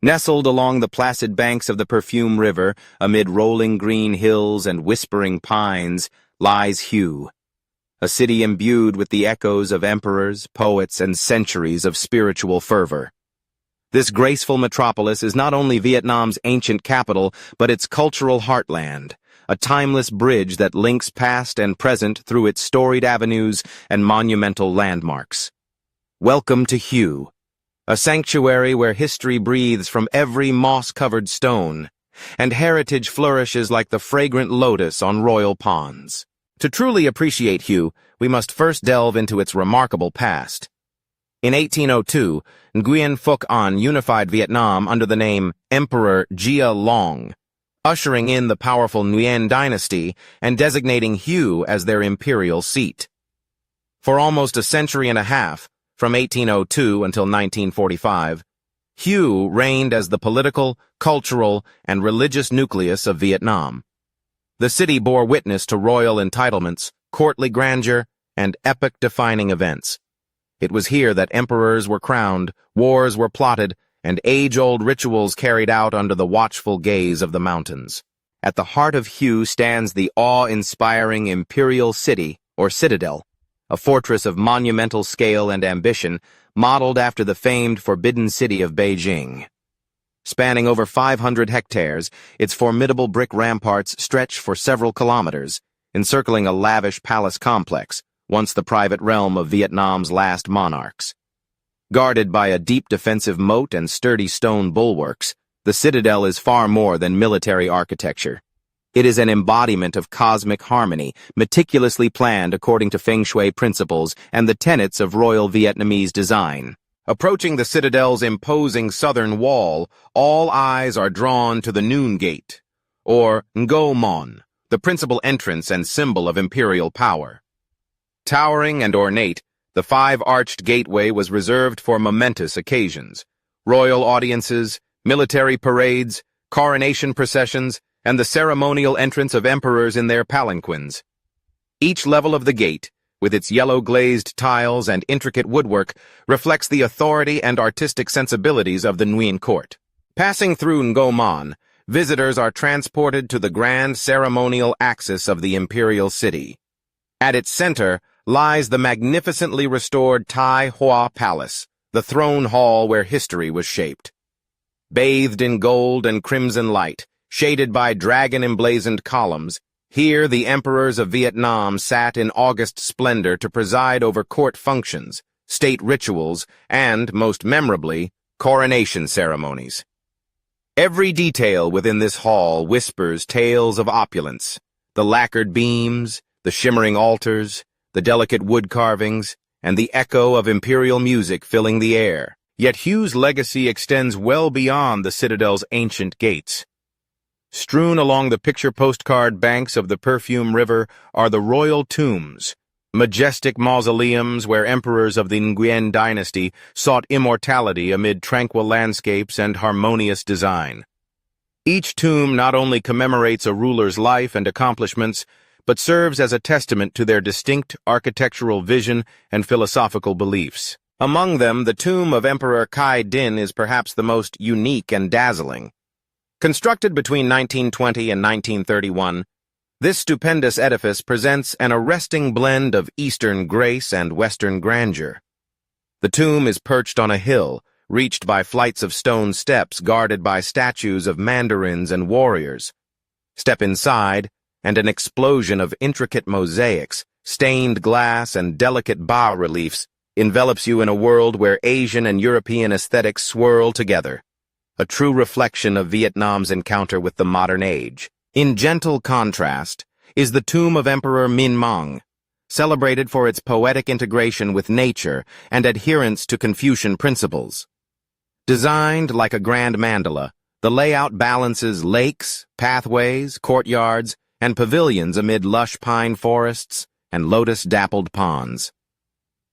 Nestled along the placid banks of the Perfume River, amid rolling green hills and whispering pines, lies Hue, a city imbued with the echoes of emperors, poets, and centuries of spiritual fervor. This graceful metropolis is not only Vietnam's ancient capital, but its cultural heartland, a timeless bridge that links past and present through its storied avenues and monumental landmarks. Welcome to Hue, a sanctuary where history breathes from every moss-covered stone, and heritage flourishes like the fragrant lotus on royal ponds. To truly appreciate Hue, we must first delve into its remarkable past. In 1802, Nguyen Phuc An unified Vietnam under the name Emperor Gia Long, ushering in the powerful Nguyen Dynasty and designating Hue as their imperial seat. For almost a century and a half, from 1802 until 1945, Hue reigned as the political, cultural, and religious nucleus of Vietnam. The city bore witness to royal entitlements, courtly grandeur, and epoch-defining events. It was here that emperors were crowned, wars were plotted, and age-old rituals carried out under the watchful gaze of the mountains. At the heart of Hue stands the awe-inspiring Imperial City, or Citadel, a fortress of monumental scale and ambition, modeled after the famed Forbidden City of Beijing. Spanning over 500 hectares, its formidable brick ramparts stretch for several kilometers, encircling a lavish palace complex, once the private realm of Vietnam's last monarchs. Guarded by a deep defensive moat and sturdy stone bulwarks, the citadel is far more than military architecture. It is an embodiment of cosmic harmony, meticulously planned according to feng shui principles and the tenets of royal Vietnamese design. Approaching the citadel's imposing southern wall, all eyes are drawn to the Noon Gate, or Ngo Mon, the principal entrance and symbol of imperial power. Towering and ornate, the five-arched gateway was reserved for momentous occasions: royal audiences, military parades, coronation processions, and the ceremonial entrance of emperors in their palanquins. Each level of the gate, with its yellow-glazed tiles and intricate woodwork, reflects the authority and artistic sensibilities of the Nguyen court. Passing through Ngo Mon, visitors are transported to the grand ceremonial axis of the imperial city. At its center lies the magnificently restored Tai Hoa Palace, the throne hall where history was shaped. Bathed in gold and crimson light, shaded by dragon-emblazoned columns, here the emperors of Vietnam sat in august splendor to preside over court functions, state rituals, and, most memorably, coronation ceremonies. Every detail within this hall whispers tales of opulence: the lacquered beams, the shimmering altars, the delicate wood carvings, and the echo of imperial music filling the air. Yet Hue's legacy extends well beyond the citadel's ancient gates. Strewn along the picture postcard banks of the Perfume River are the royal tombs, majestic mausoleums where emperors of the Nguyen Dynasty sought immortality amid tranquil landscapes and harmonious design. Each tomb not only commemorates a ruler's life and accomplishments, but serves as a testament to their distinct architectural vision and philosophical beliefs. Among them, the tomb of Emperor Khai Dinh is perhaps the most unique and dazzling. Constructed between 1920 and 1931, this stupendous edifice presents an arresting blend of Eastern grace and Western grandeur. The tomb is perched on a hill, reached by flights of stone steps guarded by statues of mandarins and warriors. Step inside, and an explosion of intricate mosaics, stained glass, and delicate bas-reliefs envelops you in a world where Asian and European aesthetics swirl together, a true reflection of Vietnam's encounter with the modern age. In gentle contrast is the tomb of Emperor Minh Mang, celebrated for its poetic integration with nature and adherence to Confucian principles. Designed like a grand mandala, the layout balances lakes, pathways, courtyards, and pavilions amid lush pine forests and lotus-dappled ponds.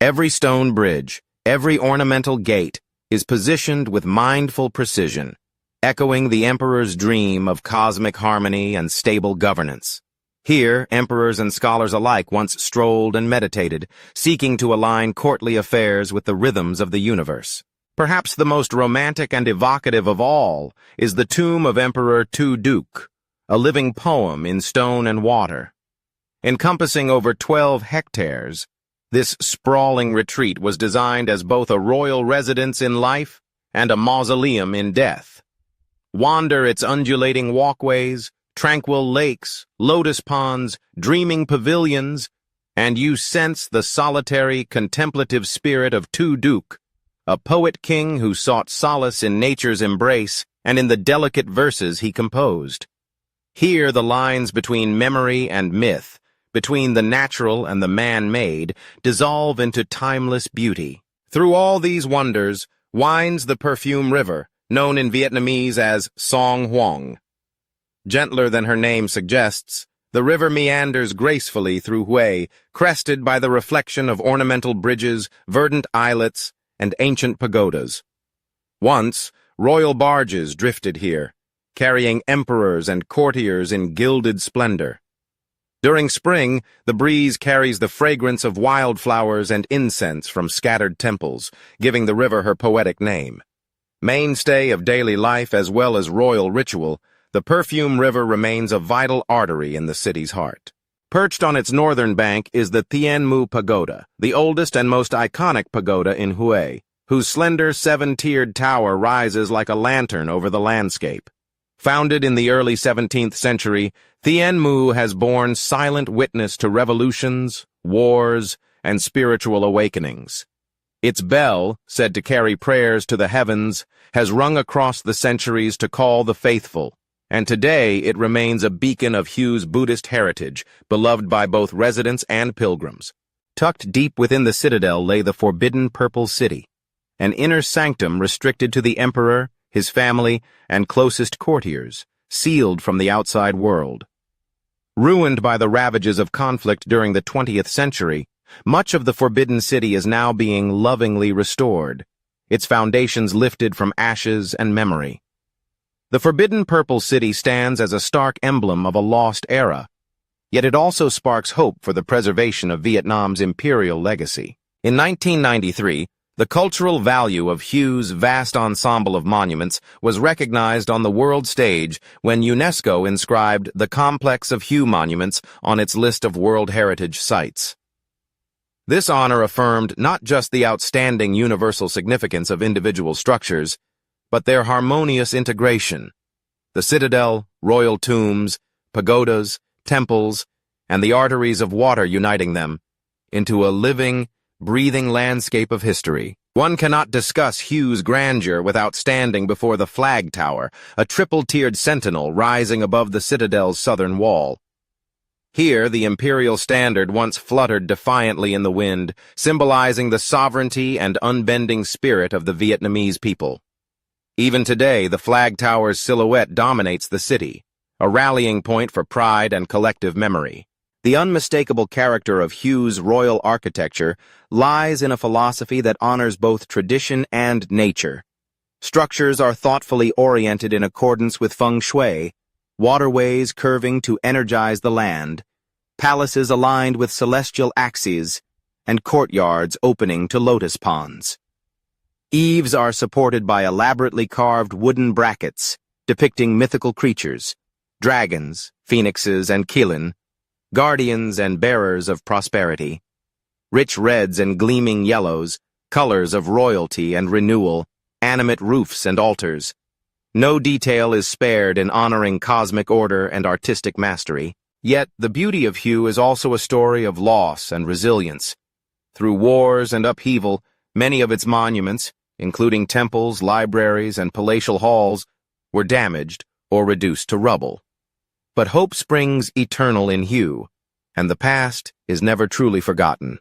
Every stone bridge, every ornamental gate, is positioned with mindful precision, echoing the emperor's dream of cosmic harmony and stable governance. Here, emperors and scholars alike once strolled and meditated, seeking to align courtly affairs with the rhythms of the universe. Perhaps the most romantic and evocative of all is the tomb of Emperor Tu Duc, a living poem in stone and water. Encompassing over 12 hectares, this sprawling retreat was designed as both a royal residence in life and a mausoleum in death. Wander its undulating walkways, tranquil lakes, lotus ponds, dreaming pavilions, and you sense the solitary, contemplative spirit of Tu Duc, a poet-king who sought solace in nature's embrace and in the delicate verses he composed. Here the lines between memory and myth, between the natural and the man-made, dissolve into timeless beauty. Through all these wonders winds the Perfume River, known in Vietnamese as Song Hoang. Gentler than her name suggests, the river meanders gracefully through Hue, crested by the reflection of ornamental bridges, verdant islets, and ancient pagodas. Once, royal barges drifted here, carrying emperors and courtiers in gilded splendor. During spring, the breeze carries the fragrance of wildflowers and incense from scattered temples, giving the river her poetic name. Mainstay of daily life as well as royal ritual, the Perfume River remains a vital artery in the city's heart. Perched on its northern bank is the Tien Mu Pagoda, the oldest and most iconic pagoda in Hue, whose slender seven-tiered tower rises like a lantern over the landscape. Founded in the early 17th century, Tien Mu has borne silent witness to revolutions, wars, and spiritual awakenings. Its bell, said to carry prayers to the heavens, has rung across the centuries to call the faithful, and today it remains a beacon of Hue's Buddhist heritage, beloved by both residents and pilgrims. Tucked deep within the citadel lay the forbidden Purple City, an inner sanctum restricted to the emperor, his family, and closest courtiers, sealed from the outside world. Ruined by the ravages of conflict during the 20th century, much of the Forbidden City is now being lovingly restored, its foundations lifted from ashes and memory. The Forbidden Purple City stands as a stark emblem of a lost era, yet it also sparks hope for the preservation of Vietnam's imperial legacy. In 1993, the cultural value of Hue's vast ensemble of monuments was recognized on the world stage when UNESCO inscribed the complex of Hue monuments on its list of World Heritage Sites. This honor affirmed not just the outstanding universal significance of individual structures, but their harmonious integration. The citadel, royal tombs, pagodas, temples, and the arteries of water uniting them into a living, breathing landscape of history. One cannot discuss Hue's grandeur without standing before the flag tower, a triple-tiered sentinel rising above the citadel's southern wall. Here, the imperial standard once fluttered defiantly in the wind, symbolizing the sovereignty and unbending spirit of the Vietnamese people. Even today, the flag tower's silhouette dominates the city, a rallying point for pride and collective memory. The unmistakable character of Hue's royal architecture lies in a philosophy that honors both tradition and nature. Structures are thoughtfully oriented in accordance with feng shui, waterways curving to energize the land, palaces aligned with celestial axes, and courtyards opening to lotus ponds. Eaves are supported by elaborately carved wooden brackets depicting mythical creatures, dragons, phoenixes, and kilin, guardians and bearers of prosperity. Rich reds and gleaming yellows, colors of royalty and renewal, animate roofs and altars. No detail is spared in honoring cosmic order and artistic mastery. Yet, the beauty of Hue is also a story of loss and resilience. Through wars and upheaval, many of its monuments, including temples, libraries, and palatial halls, were damaged or reduced to rubble. But hope springs eternal in Hue, and the past is never truly forgotten.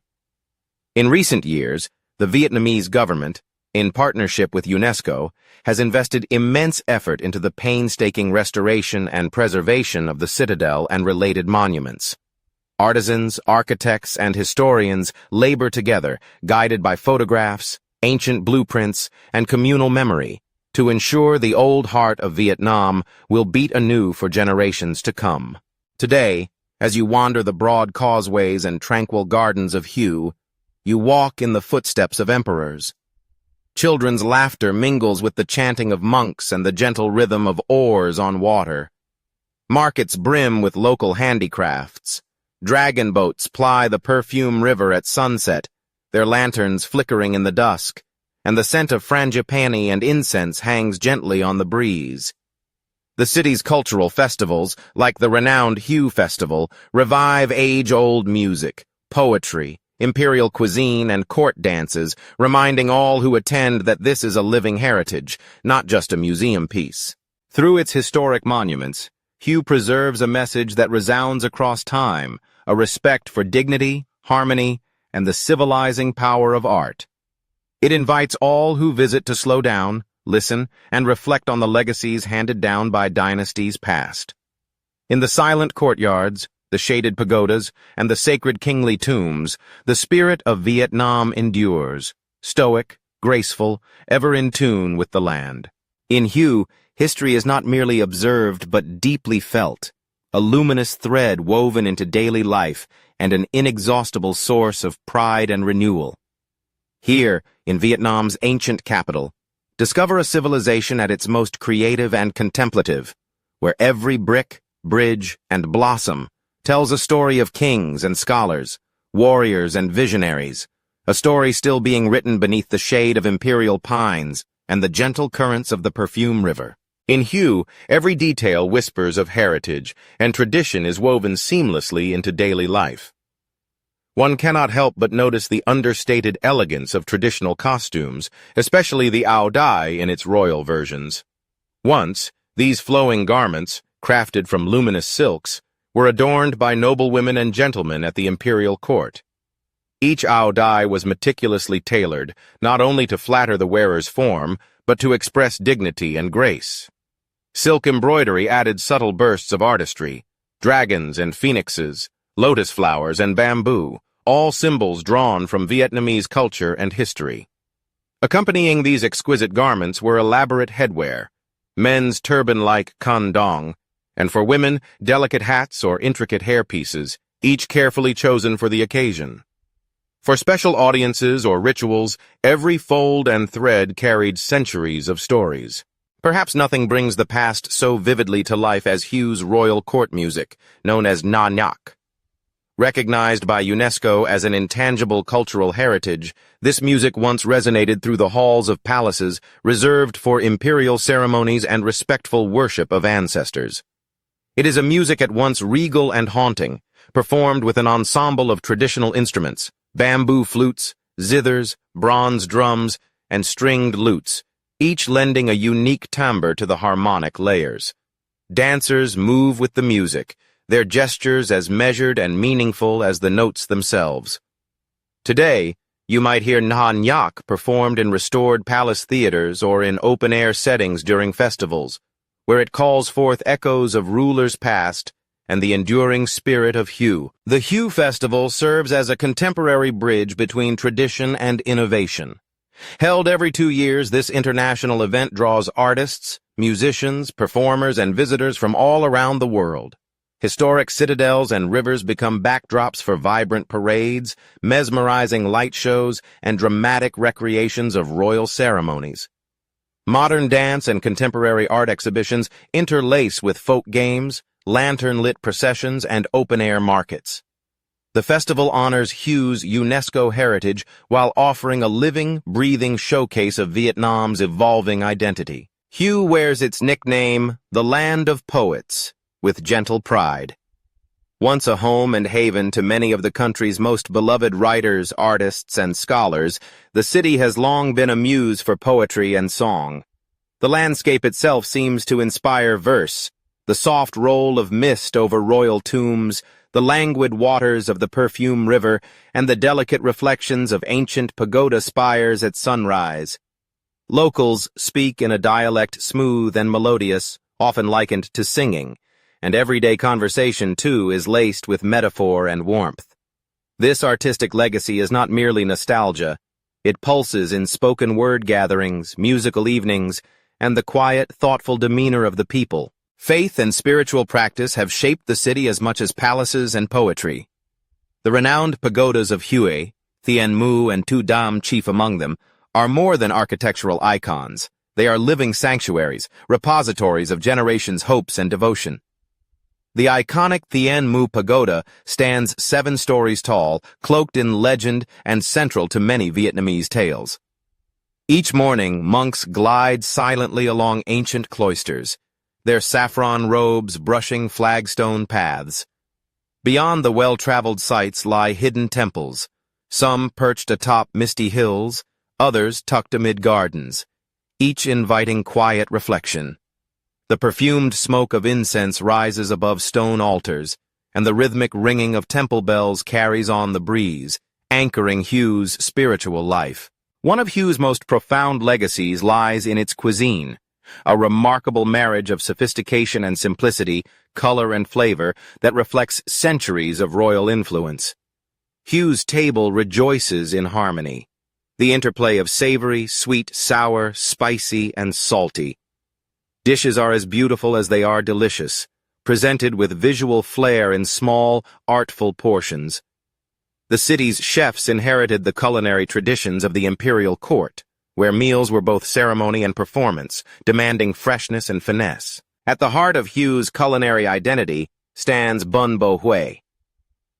In recent years, the Vietnamese government, in partnership with UNESCO, has invested immense effort into the painstaking restoration and preservation of the citadel and related monuments. Artisans, architects, and historians labor together, guided by photographs, ancient blueprints, and communal memory, to ensure the old heart of Vietnam will beat anew for generations to come. Today, as you wander the broad causeways and tranquil gardens of Hue, you walk in the footsteps of emperors. Children's laughter mingles with the chanting of monks and the gentle rhythm of oars on water. Markets brim with local handicrafts. Dragon boats ply the Perfume River at sunset, their lanterns flickering in the dusk, and the scent of frangipani and incense hangs gently on the breeze. The city's cultural festivals, like the renowned Hue Festival, revive age-old music, poetry, imperial cuisine, and court dances, reminding all who attend that this is a living heritage, not just a museum piece. Through its historic monuments, Hue preserves a message that resounds across time, a respect for dignity, harmony, and the civilizing power of art. It invites all who visit to slow down, listen, and reflect on the legacies handed down by dynasties past. In the silent courtyards, the shaded pagodas, and the sacred kingly tombs, the spirit of Vietnam endures, stoic, graceful, ever in tune with the land. In Hue, history is not merely observed but deeply felt, a luminous thread woven into daily life and an inexhaustible source of pride and renewal. Here, in Vietnam's ancient capital, discover a civilization at its most creative and contemplative, where every brick, bridge, and blossom tells a story of kings and scholars, warriors and visionaries, a story still being written beneath the shade of imperial pines and the gentle currents of the Perfume River. In Hue, every detail whispers of heritage, and tradition is woven seamlessly into daily life. One cannot help but notice the understated elegance of traditional costumes, especially the ao dai in its royal versions. Once, these flowing garments, crafted from luminous silks, were adorned by noblewomen and gentlemen at the imperial court. Each ao dai was meticulously tailored, not only to flatter the wearer's form, but to express dignity and grace. Silk embroidery added subtle bursts of artistry, dragons and phoenixes, lotus flowers and bamboo, all symbols drawn from Vietnamese culture and history. Accompanying these exquisite garments were elaborate headwear, men's turban-like khăn dong, and for women, delicate hats or intricate hairpieces, each carefully chosen for the occasion. For special audiences or rituals, every fold and thread carried centuries of stories. Perhaps nothing brings the past so vividly to life as Hue's royal court music, known as Na Nhạc. Recognized by UNESCO as an intangible cultural heritage, this music once resonated through the halls of palaces reserved for imperial ceremonies and respectful worship of ancestors. It is a music at once regal and haunting, performed with an ensemble of traditional instruments, bamboo flutes, zithers, bronze drums, and stringed lutes, each lending a unique timbre to the harmonic layers. Dancers move with the music, their gestures as measured and meaningful as the notes themselves. Today, you might hear Na Nhạc performed in restored palace theaters or in open-air settings during festivals, where it calls forth echoes of rulers past and the enduring spirit of Hue. The Hue Festival serves as a contemporary bridge between tradition and innovation. Held every 2 years, this international event draws artists, musicians, performers, and visitors from all around the world. Historic citadels and rivers become backdrops for vibrant parades, mesmerizing light shows, and dramatic recreations of royal ceremonies. Modern dance and contemporary art exhibitions interlace with folk games, lantern-lit processions, and open-air markets. The festival honors Hue's UNESCO heritage while offering a living, breathing showcase of Vietnam's evolving identity. Hue wears its nickname, the Land of Poets, with gentle pride. Once a home and haven to many of the country's most beloved writers, artists, and scholars, the city has long been a muse for poetry and song. The landscape itself seems to inspire verse, the soft roll of mist over royal tombs, the languid waters of the Perfume River, and the delicate reflections of ancient pagoda spires at sunrise. Locals speak in a dialect smooth and melodious, often likened to singing, and everyday conversation, too, is laced with metaphor and warmth. This artistic legacy is not merely nostalgia. It pulses in spoken word gatherings, musical evenings, and the quiet, thoughtful demeanor of the people. Faith and spiritual practice have shaped the city as much as palaces and poetry. The renowned pagodas of Hue, Thien Mu and Tu Dam chief among them, are more than architectural icons. They are living sanctuaries, repositories of generations' hopes and devotion. The iconic Thien Mu Pagoda stands 7 stories tall, cloaked in legend and central to many Vietnamese tales. Each morning, monks glide silently along ancient cloisters, their saffron robes brushing flagstone paths. Beyond the well-traveled sites lie hidden temples, some perched atop misty hills, others tucked amid gardens, each inviting quiet reflection. The perfumed smoke of incense rises above stone altars, and the rhythmic ringing of temple bells carries on the breeze, anchoring Hugh's spiritual life. One of Hugh's most profound legacies lies in its cuisine, a remarkable marriage of sophistication and simplicity, color and flavor that reflects centuries of royal influence. Hugh's table rejoices in harmony, the interplay of savory, sweet, sour, spicy, and salty. Dishes are as beautiful as they are delicious, presented with visual flair in small, artful portions. The city's chefs inherited the culinary traditions of the imperial court, where meals were both ceremony and performance, demanding freshness and finesse. At the heart of Hugh's culinary identity stands bun bo hue.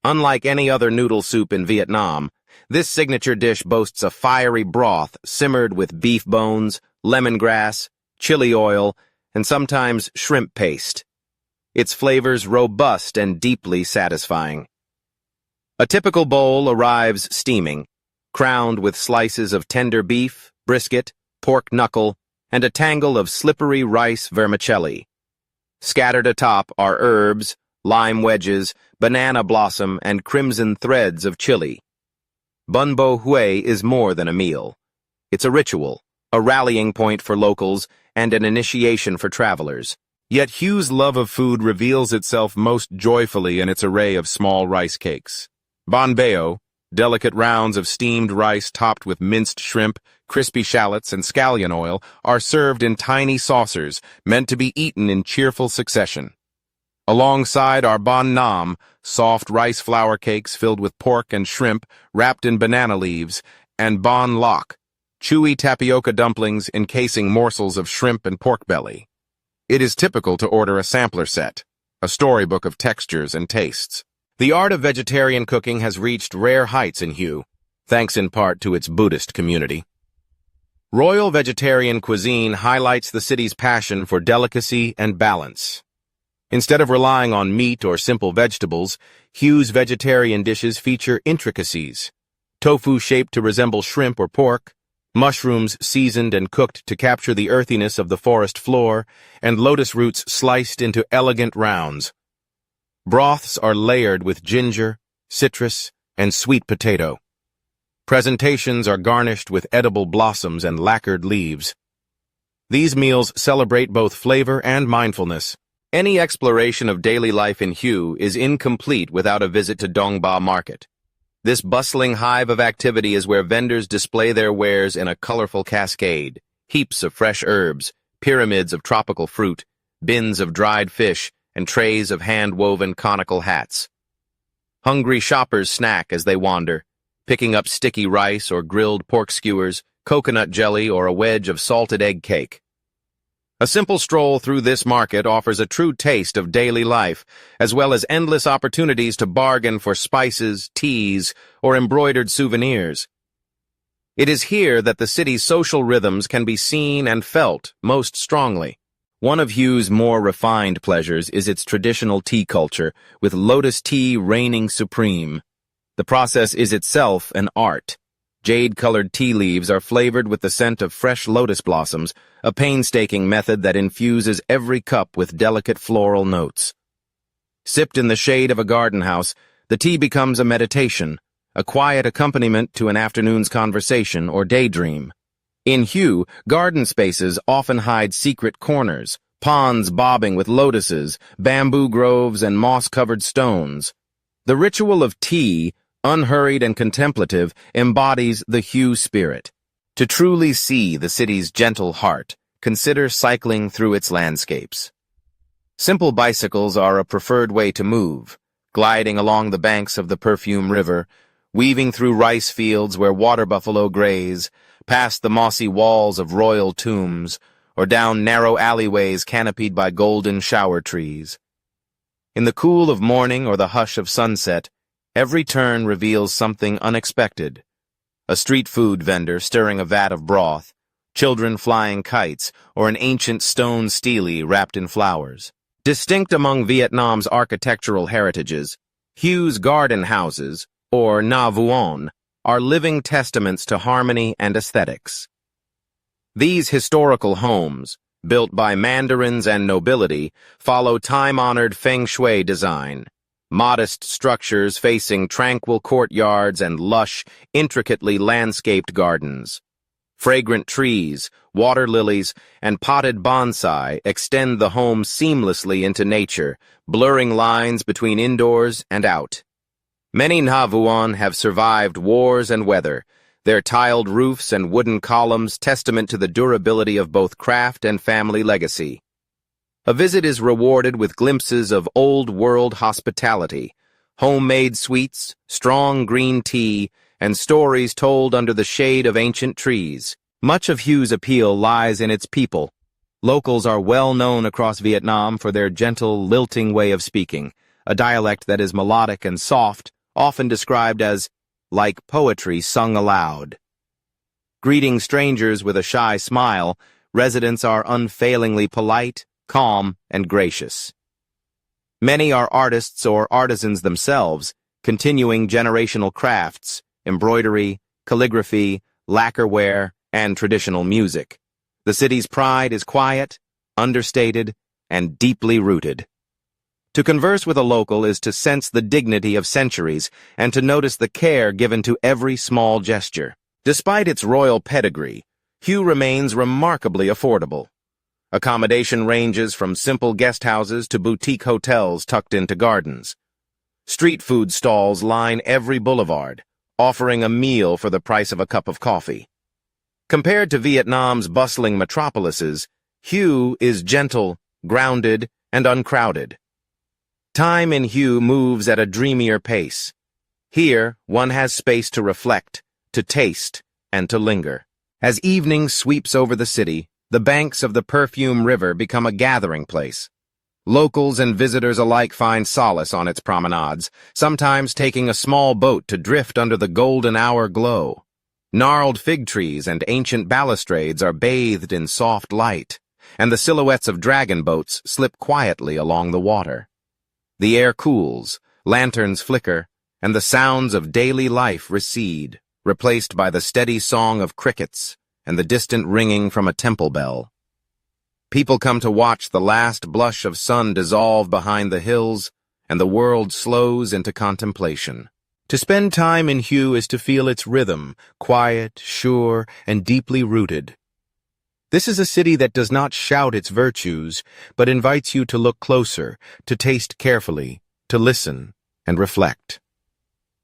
Unlike any other noodle soup in Vietnam, this signature dish boasts a fiery broth simmered with beef bones, lemongrass, chili oil, and sometimes shrimp paste. Its flavors robust and deeply satisfying. A typical bowl arrives steaming, crowned with slices of tender beef, brisket, pork knuckle, and a tangle of slippery rice vermicelli. Scattered atop are herbs, lime wedges, banana blossom, and crimson threads of chili. Bun bo hue is more than a meal. It's a ritual, a rallying point for locals, and an initiation for travelers. Yet Hugh's love of food reveals itself most joyfully in its array of small rice cakes. Banh bao, delicate rounds of steamed rice topped with minced shrimp, crispy shallots, and scallion oil, are served in tiny saucers, meant to be eaten in cheerful succession. Alongside are banh nam, soft rice flour cakes filled with pork and shrimp wrapped in banana leaves, and banh loc, chewy tapioca dumplings encasing morsels of shrimp and pork belly. It is typical to order a sampler set, a storybook of textures and tastes. The art of vegetarian cooking has reached rare heights in Hue, thanks in part to its Buddhist community. Royal vegetarian cuisine highlights the city's passion for delicacy and balance. Instead of relying on meat or simple vegetables, Hue's vegetarian dishes feature intricacies. Tofu shaped to resemble shrimp or pork, mushrooms seasoned and cooked to capture the earthiness of the forest floor, and lotus roots sliced into elegant rounds. Broths are layered with ginger, citrus, and sweet potato. Presentations are garnished with edible blossoms and lacquered leaves. These meals celebrate both flavor and mindfulness. Any exploration of daily life in Hue is incomplete without a visit to Dong Ba Market. This bustling hive of activity is where vendors display their wares in a colorful cascade, heaps of fresh herbs, pyramids of tropical fruit, bins of dried fish, and trays of hand-woven conical hats. Hungry shoppers snack as they wander, picking up sticky rice or grilled pork skewers, coconut jelly, or a wedge of salted egg cake. A simple stroll through this market offers a true taste of daily life, as well as endless opportunities to bargain for spices, teas, or embroidered souvenirs. It is here that the city's social rhythms can be seen and felt most strongly. One of Hue's more refined pleasures is its traditional tea culture, with lotus tea reigning supreme. The process is itself an art. Jade-colored tea leaves are flavored with the scent of fresh lotus blossoms, a painstaking method that infuses every cup with delicate floral notes. Sipped in the shade of a garden house, the tea becomes a meditation, a quiet accompaniment to an afternoon's conversation or daydream. In Hue, garden spaces often hide secret corners, ponds bobbing with lotuses, bamboo groves, and moss-covered stones. The ritual of tea, unhurried and contemplative, embodies the Hue spirit. To truly see the city's gentle heart, consider cycling through its landscapes. Simple bicycles are a preferred way to move, gliding along the banks of the Perfume River, weaving through rice fields where water buffalo graze, past the mossy walls of royal tombs, or down narrow alleyways canopied by golden shower trees. In the cool of morning or the hush of sunset, every turn reveals something unexpected. A street food vendor stirring a vat of broth, children flying kites, or an ancient stone stele wrapped in flowers. Distinct among Vietnam's architectural heritages, Hue's garden houses, or Na Vuon, are living testaments to harmony and aesthetics. These historical homes, built by mandarins and nobility, follow time-honored feng shui design. Modest structures facing tranquil courtyards and lush, intricately landscaped gardens. Fragrant trees, water lilies, and potted bonsai extend the home seamlessly into nature, blurring lines between indoors and out. Many Na Vuon have survived wars and weather, their tiled roofs and wooden columns testament to the durability of both craft and family legacy. A visit is rewarded with glimpses of old-world hospitality, homemade sweets, strong green tea, and stories told under the shade of ancient trees. Much of Hue's appeal lies in its people. Locals are well known across Vietnam for their gentle, lilting way of speaking, a dialect that is melodic and soft, often described as like poetry sung aloud. Greeting strangers with a shy smile, residents are unfailingly polite, calm, and gracious. Many are artists or artisans themselves, continuing generational crafts, embroidery, calligraphy, lacquerware, and traditional music. The city's pride is quiet, understated, and deeply rooted. To converse with a local is to sense the dignity of centuries and to notice the care given to every small gesture. Despite its royal pedigree, Hue remains remarkably affordable. Accommodation ranges from simple guest houses to boutique hotels tucked into gardens. Street food stalls line every boulevard, offering a meal for the price of a cup of coffee. Compared to Vietnam's bustling metropolises, Hue is gentle, grounded, and uncrowded. Time in Hue moves at a dreamier pace. Here, one has space to reflect, to taste, and to linger. As evening sweeps over the city, the banks of the Perfume River become a gathering place. Locals and visitors alike find solace on its promenades, sometimes taking a small boat to drift under the golden hour glow. Gnarled fig trees and ancient balustrades are bathed in soft light, and the silhouettes of dragon boats slip quietly along the water. The air cools, lanterns flicker, and the sounds of daily life recede, replaced by the steady song of crickets and the distant ringing from a temple bell. People come to watch the last blush of sun dissolve behind the hills, and the world slows into contemplation. To spend time in Hue is to feel its rhythm, quiet, sure, and deeply rooted. This is a city that does not shout its virtues, but invites you to look closer, to taste carefully, to listen, and reflect.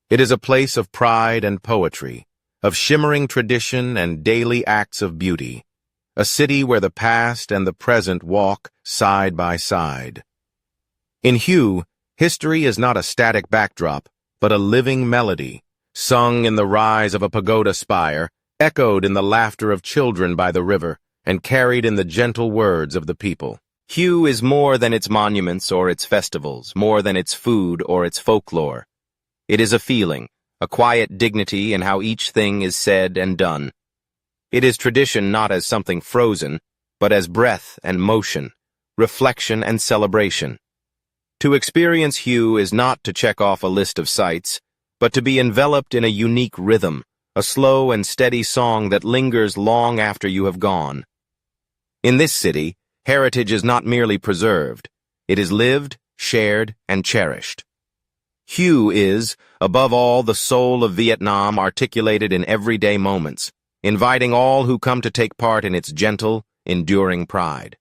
It is a place of pride and poetry, of shimmering tradition and daily acts of beauty, a city where the past and the present walk side by side. In Hue, history is not a static backdrop, but a living melody, sung in the rise of a pagoda spire, echoed in the laughter of children by the river, and carried in the gentle words of the people. Hue is more than its monuments or its festivals, more than its food or its folklore. It is a feeling, a quiet dignity in how each thing is said and done. It is tradition not as something frozen, but as breath and motion, reflection and celebration. To experience Hue is not to check off a list of sights, but to be enveloped in a unique rhythm, a slow and steady song that lingers long after you have gone. In this city, heritage is not merely preserved, it is lived, shared, and cherished. Hue is, above all, the soul of Vietnam articulated in everyday moments, inviting all who come to take part in its gentle, enduring pride.